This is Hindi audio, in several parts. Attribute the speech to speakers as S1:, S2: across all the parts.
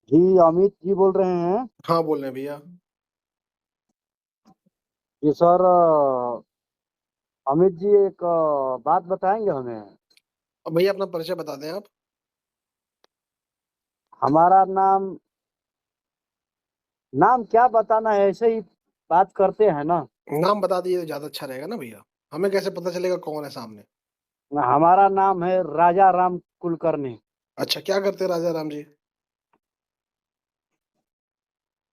S1: जी अमित जी बोल रहे हैं।
S2: हाँ बोल रहे हैं भैया।
S1: जी सर, अमित जी एक बात बताएंगे हमें।
S2: अब भैया अपना परिचय बता दें आप।
S1: हमारा नाम नाम क्या बताना है, ऐसे ही बात करते हैं ना।
S2: नाम बता दीजिए तो ज्यादा अच्छा रहेगा ना भैया। हमें कैसे पता चलेगा कौन है सामने।
S1: हमारा नाम है राजा राम कुलकर्णी।
S2: अच्छा, क्या करते हैं राजा राम जी।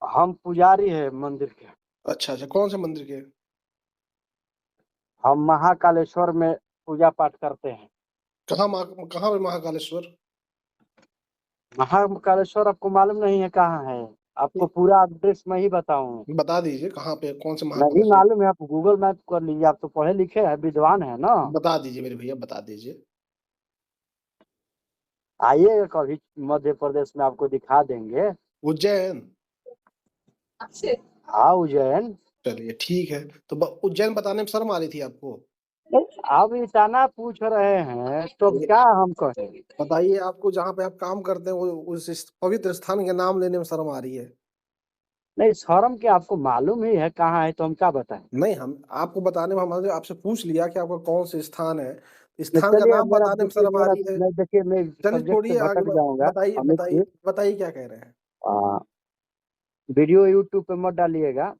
S1: हम पुजारी है मंदिर के।
S2: अच्छा अच्छा, कौन से मंदिर के।
S1: हम महाकालेश्वर में पूजा पाठ करते हैं।
S2: कहाँ पे महाकालेश्वर।
S1: महाकालेश्वर आपको मालूम नहीं है कहाँ है? आपको पूरा एड्रेस मैं ही बताऊं?
S2: बता दीजिए कहाँ पे कौन से
S1: नहीं
S2: महाकालेश्वर।
S1: मालूम है? आप गूगल मैप कर लीजिए, आप तो पढ़े लिखे हैं, विद्वान है ना।
S2: बता दीजिए मेरे भैया, बता दीजिए।
S1: आइएगा कभी मध्य प्रदेश में, आपको दिखा देंगे।
S2: उज्जैन।
S1: हाँ, उज्जैन।
S2: चलिए ठीक है। तो उज्जैन बताने में शर्म आ रही थी आपको।
S1: आप इतना पूछ रहे हैं तो
S2: ये
S1: क्या हम कहें?
S2: बताइए, आपको जहाँ पे आप काम करते हैं वो उस पवित्र स्थान के नाम लेने में शर्म आ रही है।
S1: नहीं, शर्म के आपको मालूम ही है कहाँ है, तो हम क्या बताएं?
S2: नहीं, हम आपको बताने में, हमने आपसे पूछ लिया कि आपका कौन से स्थान है,
S1: नहीं,
S2: स्थान का
S1: चलिए
S2: नाम
S1: मेरा
S2: बताने में
S1: देखिए,
S2: शर्म आ
S1: मेरा
S2: रही है।
S1: मैं देखिए, मैं
S2: चलिए
S1: सब्जेक्ट से
S2: छोड़िए आगे
S1: भटक जाऊंगा।
S2: बताइए
S1: अमित
S2: बताइए
S1: जी,
S2: बताइए क्या कह रहे हैं।
S1: वीडियो यूट्यूब पे मत डालिएगा।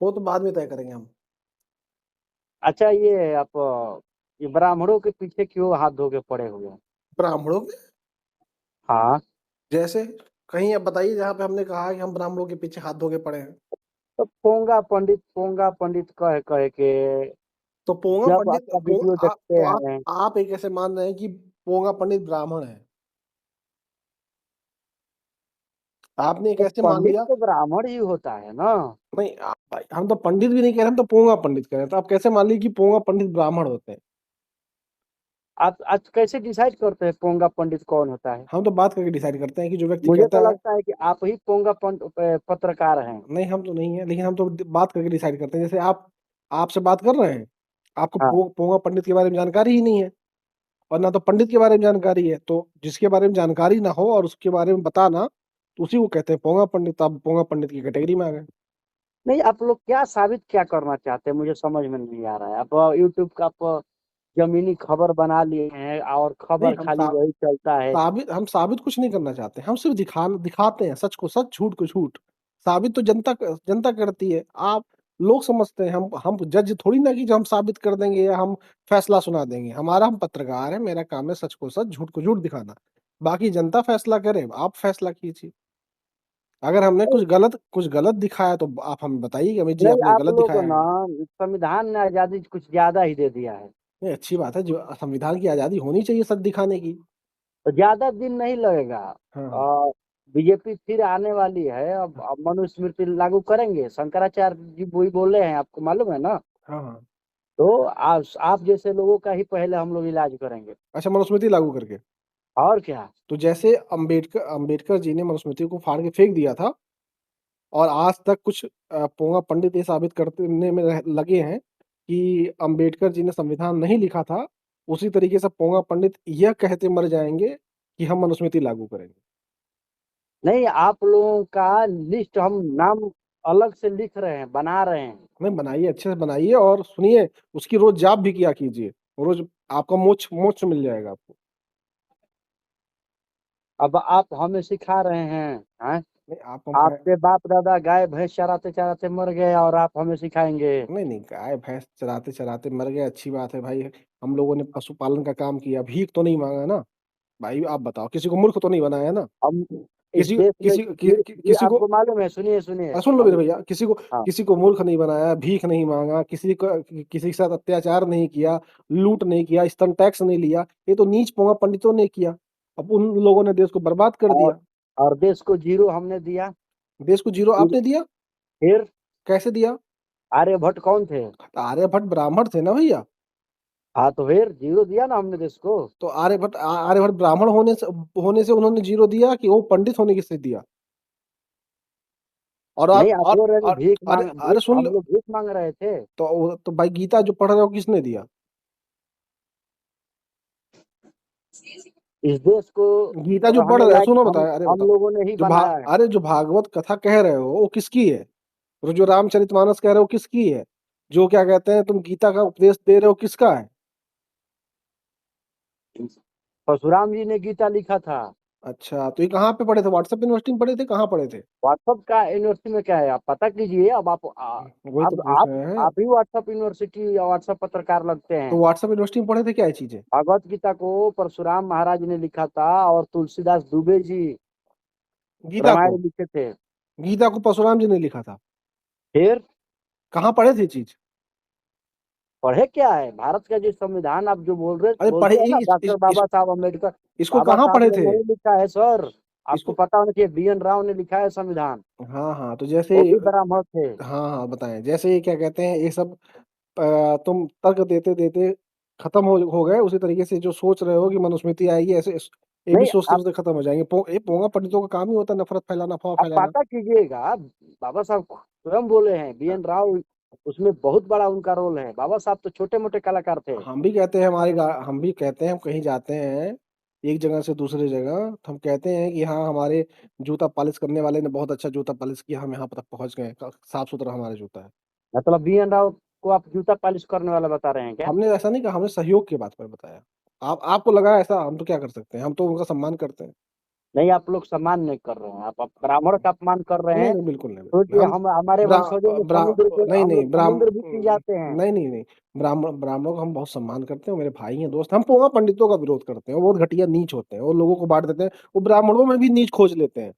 S2: वो तो बाद में तय करेंगे हम।
S1: अच्छा, ये आप ये ब्राह्मणों के पीछे क्यों हाथ धो के पड़े हुए हैं?
S2: ब्राह्मणों के
S1: हाँ।
S2: जैसे कहीं अब बताइए जहाँ पे हमने कहा कि हम ब्राह्मणों के पीछे हाथ धो के पड़े हैं।
S1: तो पोंगा पंडित कह कह के
S2: तो पोंगा
S1: जब
S2: पंडित
S1: आपका वीडियो देखते
S2: तो
S1: हैं।
S2: आप एक ऐसे मान रहे हैं कि पोंगा पंडित ब्राह्मण है। आपने एक
S1: तो
S2: ऐसे मान
S1: पंडित
S2: लिया।
S1: तो ब्राह्मण ही होता है ना।
S2: नहीं भाई, हम तो पंडित भी नहीं कह रहे, हम तो पोंगा पंडित कह रहे हैं। तो आप कैसे मान ली कि पोंगा पंडित ब्राह्मण होते हैं।
S1: आप आज कैसे डिसाइड करते हैं पोंगा पंडित कौन होता है?
S2: हम तो बात करके डिसाइड करते हैं कि जो व्यक्ति
S1: मुझे
S2: कहता
S1: तो
S2: है।
S1: लगता है कि आप ही पोंगा पत्रकार हैं।
S2: नहीं, हम तो नहीं है, लेकिन हम तो बात करके डिसाइड करते हैं। जैसे आप आपसे बात कर रहे हैं, आपको
S1: हाँ।
S2: पोंगा पंडित के बारे में जानकारी ही नहीं है, और ना तो पंडित के बारे में जानकारी है। तो जिसके बारे में जानकारी ना हो और उसके बारे में बताना, तो उसी को कहते हैं पोंगा पंडित। तो आप पोंगा पंडित की कैटेगरी में आ गए।
S1: नहीं, आप लोग क्या करना चाहते हैं, मुझे समझ में नहीं आ रहा है। आप यूट्यूब का आप जमीनी खबर बना लिए हैं और
S2: नहीं,
S1: खबर खाली वही चलता है।
S2: हम साबित कुछ नहीं करना चाहते। हम सिर्फ दिखाते हैं सच को सच, झूठ को झूठ। साबित तो जनता करती है। आप लोग समझते हैं, हम जज थोड़ी ना कि जो हम साबित कर देंगे या हम फैसला सुना देंगे। हम पत्रकार हैं, मेरा काम है सच को सच, झूठ को झूठ दिखाना। बाकी जनता फैसला करे, आप फैसला कीजिए। अगर हमने
S1: नहीं,
S2: कुछ गलत दिखाया तो आप हमें बताइए कि अमित जी
S1: नहीं,
S2: आपने
S1: आप
S2: गलत
S1: लोग
S2: दिखाया
S1: ना
S2: है।
S1: संविधान ने आजादी कुछ ज्यादा ही दे दिया है।
S2: नहीं, अच्छी बात है, जो संविधान की आजादी होनी चाहिए सच दिखाने की।
S1: तो ज्यादा दिन नहीं लगेगा।
S2: हाँ हाँ
S1: और बीजेपी फिर आने वाली है। अब मनुस्मृति लागू करेंगे, शंकराचार्य जी वही बोले हैं, आपको मालूम है ना।
S2: हाँ हाँ।
S1: तो आप जैसे लोगों का ही पहले हम लोग इलाज करेंगे।
S2: अच्छा, मनुस्मृति लागू करके।
S1: और क्या?
S2: तो जैसे अंबेडकर जी ने मनुस्मृति को फाड़ के फेंक दिया था, और आज तक कुछ पोंगा पंडित ये साबित करने में लगे हैं कि अंबेडकर जी ने संविधान नहीं लिखा था, उसी तरीके से पोंगा पंडित यह कहते मर जाएंगे कि हम मनुस्मृति लागू करेंगे।
S1: नहीं, आप लोगों का लिस्ट हम नाम अलग से लिख रहे हैं, बना रहे हैं।
S2: नहीं, बनाइए, अच्छे से बनाइए और सुनिए। उसकी रोज जाप भी किया कीजिए। रोज आपका मोक्ष मोक्ष मिल जाएगा आपको।
S1: अब आप हमें सिखा रहे हैं?
S2: नहीं आप
S1: आपके बाप दादा गाय भैंस चराते चराते मर गए और आप हमें सिखाएंगे?
S2: नहीं नहीं, गाय भैंस चराते चराते मर गए, अच्छी बात है भाई। हम लोगों ने पशुपालन का काम किया, भीख तो नहीं मांगा ना। भाई आप बताओ, किसी को मूर्ख तो नहीं बनाया ना।
S1: हम इस
S2: किसी
S1: देश में
S2: किसी किसी को
S1: आपको मालूम है, सुनिए सुनिए
S2: सुन लो मेरे
S1: हम।
S2: भैया,
S1: हाँ।
S2: किसी को मूर्ख नहीं बनाया, भीख नहीं मांगा, किसी के साथ अत्याचार नहीं किया, लूट नहीं किया, स्तन टैक्स नहीं लिया। ये तो नीच पोंगा पंडितों ने किया। अब उन लोगों ने देश को बर्बाद कर
S1: और
S2: दिया।
S1: और देश को जीरो हमने दिया।
S2: देश को जीरो
S1: फिर
S2: आपने दिया।
S1: फिर
S2: कैसे दिया।
S1: आर्यभट्ट कौन थे?
S2: तो आर्यभट्ट ब्राह्मण थे ना भैया।
S1: हाँ, तो फिर जीरो दिया ना हमने देश को।
S2: तो आर्यभट्ट ब्राह्मण होने से उन्होंने जीरो दिया कि वो पंडित होने से दिया। और
S1: नहीं,
S2: आप
S1: आप बोल रहे हैं कि
S2: अरे सुन
S1: हम
S2: लो।
S1: लोग भीख मांग रहे थे।
S2: तो भाई गीता जो पढ़ रहे हो किसने दिया।
S1: इस देश को
S2: गीता जो पढ़
S1: रहने
S2: रहे हो,
S1: लायक
S2: सुनो
S1: हम
S2: बताए, अरे
S1: हम
S2: बताओ,
S1: लोगों ने ही बनाया है।
S2: अरे जो भागवत कथा कह रहे हो वो किसकी है? और जो रामचरितमानस कह रहे हो किसकी है? जो क्या कहते हैं तुम गीता का उपदेश दे रहे हो किसका है?
S1: परशुराम जी ने गीता लिखा था।
S2: अच्छा, तो ये कहाँ पे पढ़े थे? व्हाट्सएप यूनिवर्सिटी में पढ़े थे, कहाँ पढ़े थे?
S1: व्हाट्सएप का यूनिवर्सिटी में क्या है, आप पता कीजिए। अब
S2: वही तो
S1: अब
S2: पूछ रहे हैं।
S1: आप ही व्हाट्सएप यूनिवर्सिटी या व्हाट्सएप पत्रकार लगते
S2: तो
S1: हैं।
S2: व्हाट्सएप यूनिवर्सिटी में पढ़े थे क्या ये चीजें?
S1: भगवत गीता को परशुराम महाराज ने लिखा था और तुलसीदास दुबे जी
S2: गीता को?
S1: रामायण लिखे थे।
S2: गीता को परशुराम जी ने लिखा था?
S1: फिर
S2: कहाँ पढ़े थे ये चीज?
S1: पढ़े क्या है, भारत का जो संविधान आप जो
S2: अरे पढ़े
S1: बोलते हैं ना, डॉक्टर बाबा साहब अम्बेडकर।
S2: इसको
S1: बाबा
S2: कहाँ
S1: साहब
S2: पढ़े
S1: ने
S2: थे?
S1: नहीं लिखा है सर। आपको
S2: इसको
S1: पता होना चाहिए, BN राव ने लिखा है संविधान।
S2: हाँ हाँ, तो जैसे
S1: वो भी ब्राह्मण थे।
S2: हाँ हाँ बताएं, जैसे ये क्या कहते हैं ये सब तुम तर्क देते देते खत्म हो गए, उसी तरीके से जो सोच रहे हो कि मनुस्मृति आएगी ऐसे ये भी
S1: नहीं,
S2: सोचते सोचते खत्म हो जाएंगे। ये पोंगा पंडितों का काम ही होता है नफरत फैलाना, अफवाह
S1: आप
S2: फैलाना।
S1: पता कीजिएगा, बाबा साहब स्वयं बोले हैं, BN राव उसमें बहुत बड़ा उनका रोल है। बाबा साहब तो छोटे मोटे कलाकार थे।
S2: हम भी कहते हैं हम भी कहते हैं, हम कहीं जाते हैं एक जगह से दूसरी जगह तो हम कहते हैं कि हाँ हमारे जूता पॉलिश करने वाले ने बहुत अच्छा जूता पॉलिश किया, हम यहाँ तक पहुंच गए, साफ सुथरा हमारा जूता है।
S1: मतलब BN राव को आप जूता पॉलिश करने वाला बता रहे हैं क्या?
S2: हमने ऐसा नहीं कहा, हमने सहयोग की बात पर बताया। आपको लगा ऐसा, हम तो क्या कर सकते हैं, हम तो उनका सम्मान करते हैं।
S1: नहीं, आप लोग सम्मान नहीं कर रहे हैं, आप ब्राह्मण का अपमान कर रहे
S2: नहीं
S1: हैं।
S2: नहीं बिल्कुल नहीं, बिल्कुल
S1: सोचिए,
S2: हम
S1: हम हमारे
S2: ब्रा,
S1: वंशजों ने
S2: ब्रा,
S1: समुद्र के,
S2: नहीं
S1: हम
S2: नहीं
S1: लोग समुद्र भी पी जाते हैं।
S2: नहीं नहीं नहीं, ब्राह्मणों का हम बहुत सम्मान करते हैं, मेरे भाई हैं, दोस्त। हम पोंगा पंडितों का विरोध करते हैं, वो बहुत घटिया नीच होते हैं, वो लोगों को बांट देते हैं, वो ब्राह्मणों में भी नीच खोज लेते हैं।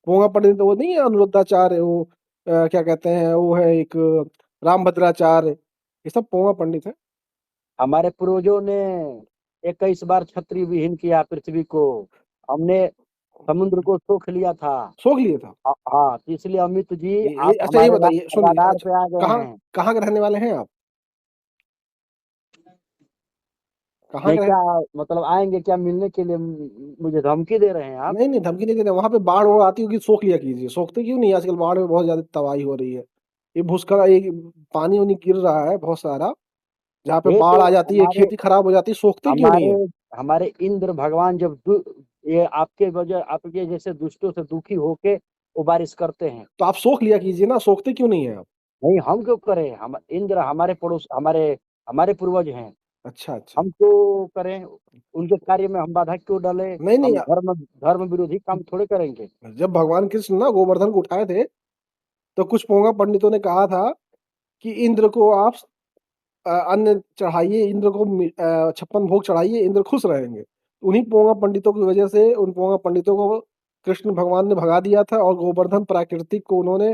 S2: पोंगा पंडित वो नहीं है, अनुरुद्धाचार्य, वो क्या कहते हैं, वो है एक रामभद्राचार्य, ये सब पोंगा पंडित है।
S1: हमारे पूर्वजों ने 21 बार छतरी विहीन किया पृथ्वी को। हमने समुद्र को सोख लिया था।
S2: सोख लिए था।
S1: हाँ, तो इसलिए अमित जी
S2: ये
S1: आप
S2: अच्छा ये
S1: हमारे
S2: बताइए, सुनिए,
S1: राडार
S2: अच्छा
S1: पे आ गए
S2: कहाँ
S1: हैं।
S2: कहाँ के रहने वाले हैं आप? कहाँ
S1: नहीं,
S2: के रह
S1: क्या मतलब आएंगे क्या मिलने के लिए? मुझे धमकी दे रहे हैं आप?
S2: नहीं नहीं, धमकी नहीं दे रहे, वहां पे बाढ़ वो आती होगी, सोख लिया कीजिए। सोखते क्यों नहीं? आजकल बाढ़ में बहुत ज्यादा तबाही हो रही है, ये भूस्खलन, ये पानी उनी गिर रहा है बहुत सारा, जहाँ पे
S1: ये
S2: बाढ़
S1: तो
S2: आ जाती है,
S1: हमारे
S2: खेती खराब हो जाती है, सोखते क्यों नहीं
S1: हमारे
S2: है?
S1: हमारे इंद्र भगवान जब ये आपके जैसे दुष्टों से दुखी होके वो बारिश करते हैं।
S2: तो आप सोख लिया कीजिए ना, सोखते क्यों नहीं है आप?
S1: नहीं, हम क्यों करें? हम इंद्र हमारे पड़ोस, हमारे हमारे पूर्वज हैं।
S2: अच्छा अच्छा।
S1: हम क्यों करें? उनके कार्य में हम बाधा क्यों डालें?
S2: नहीं नहीं,
S1: हम धर्म धर्म विरोधी काम थोड़े करेंगे।
S2: जब भगवान कृष्ण ना गोवर्धन को उठाए थे, तो कुछ पोंगा पंडितों ने कहा था कि इंद्र को आप अन्न चढ़ाइए, इंद्र को 56 भोग चढ़ाइए, इंद्र खुश रहेंगे। उन्हीं पोंगा पंडितों की वजह से उन पोंगा पंडितों को कृष्ण भगवान ने भगा दिया था, और गोवर्धन प्राकृतिक को उन्होंने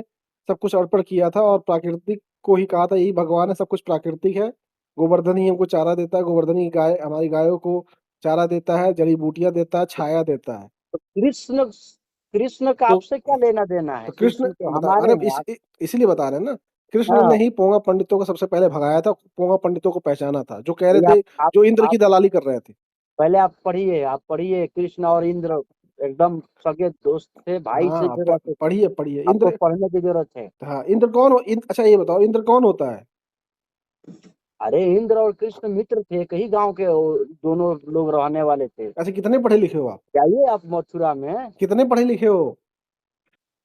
S2: सब कुछ अर्पण किया था, और प्राकृतिक को ही कहा था यही भगवान है, सब कुछ प्राकृतिक है, गोवर्धन ही हमको चारा देता है, गोवर्धन ही गाय हमारी गायों को चारा देता है, जड़ी बूटियां देता है, छाया देता है।
S1: तो कृष्ण कृष्ण का
S2: तो
S1: आपसे क्या लेना देना है?
S2: तो कृष्ण
S1: कृष्ण तो
S2: बता,
S1: हमारे
S2: अरे
S1: हैं आप।
S2: इसीलिए बता रहे हैं ना, कृष्ण ने
S1: हाँ,
S2: ही पोंगा पंडितों को सबसे पहले भगाया था, पोंगा पंडितों को पहचाना था, जो कह रहे
S1: ये
S2: थे, जो इंद्र की दलाली कर रहे थे।
S1: पहले आप पढ़िए, कृष्ण और इंद्र एकदम सगे दोस्त थे, भाई से
S2: हाँ
S1: जो रहते थे।
S2: पढ़िए पढ़िए
S1: आपको
S2: इंद्र।
S1: पढ़ने की जरूरत है।
S2: हाँ इंद्र कौन अच्छा ये बताओ, इंद्र कौन होता है?
S1: अरे, इंद्र और कृष्ण मित्र थे, एक ही गांव के दोनों लोग रहने वाले थे।
S2: अच्छा कितने पढ़े लिखे हो आप?
S1: जाइए आप मथुरा में,
S2: कितने पढ़े लिखे हो?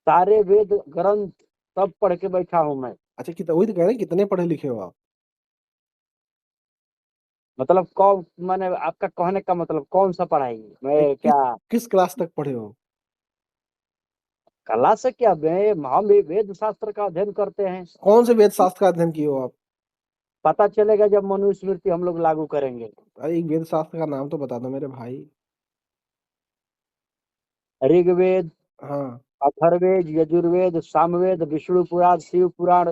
S1: सारे वेद ग्रंथ सब पढ़ के बैठा हूँ मैं।
S2: अच्छा वही तो कह रहे हैं, कितने पढ़े लिखे हो आप?
S1: मतलब कौन, मैंने आपका कहने का मतलब कौन सा पढ़ाई मैं
S2: किस
S1: क्या?
S2: किस क्लास तक पढ़े हो?
S1: कला से क्या, हम भी वेद शास्त्र का अध्ययन करते हैं।
S2: कौन से वेद शास्त्र का अध्ययन किए हो आप?
S1: पता चलेगा जब मनुस्मृति हम लोग लागू करेंगे।
S2: अरे एक वेद शास्त्र का नाम तो बता दो मेरे भाई।
S1: ऋग्वेद,
S2: हाँ,
S1: अथर्ववेद, यजुर्वेद, सामवेद, विष्णु पुराण, शिव पुराण,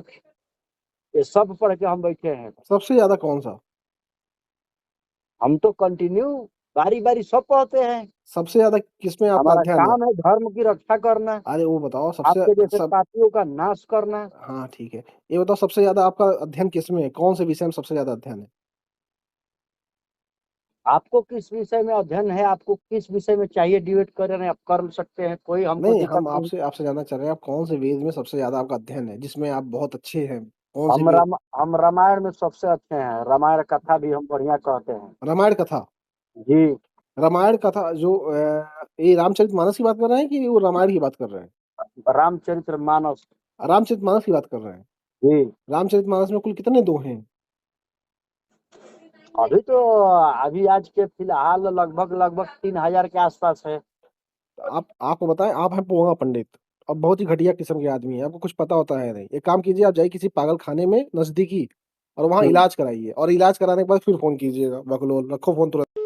S1: ये सब पढ़ के हम बैठे हैं।
S2: सबसे ज्यादा कौन सा?
S1: हम तो कंटिन्यू बारी बारी सब पढ़ते हैं।
S2: सबसे ज्यादा किसमें आपका
S1: हमारा
S2: अध्ययन है?
S1: काम है धर्म की रक्षा करना,
S2: अरे वो बताओ सबसे
S1: आपके जैसे
S2: सब
S1: पापियों का नाश करना।
S2: हाँ ठीक है, ये बताओ सबसे ज्यादा आपका अध्ययन किसमें है, कौन से विषय में सबसे ज्यादा अध्ययन है?
S1: आपको किस विषय में अध्ययन है, आपको किस विषय में चाहिए डिबेट करें, आप कर सकते हैं, कोई हमको
S2: नहीं,
S1: दिक्कत
S2: हम
S1: नहीं।
S2: आपसे आपसे जानना चाह रहे हैं, आप कौन से वेद में सबसे ज्यादा आपका अध्ययन है, जिसमें आप बहुत अच्छे हैं, कौन से वेद?
S1: हम रामायण में सबसे अच्छे हैं, रामायण कथा भी हम बढ़िया कहते हैं।
S2: रामायण कथा?
S1: जी।
S2: रामायण कथा जो ये रामचरितमानस की बात कर रहे हैं कि वो रामायण की बात कर रहे हैं?
S1: रामचरितमानस।
S2: रामचरितमानस की बात कर रहे हैं।
S1: जी।
S2: रामचरितमानस में कुल कितने दोहे हैं?
S1: अभी आज के फिलहाल लगभग 3000 के आसपास है।
S2: आपको बताएं, आप हैं पोंगा पंडित और बहुत ही घटिया किस्म के आदमी है, आपको कुछ पता होता है नहीं। एक काम कीजिए, आप जाइए किसी पागल खाने में नजदीकी और वहाँ
S1: जी।
S2: इलाज कराइए, और इलाज कराने के बाद फिर फोन कीजिएगा। बकलोल, रखो फोन तुरंत।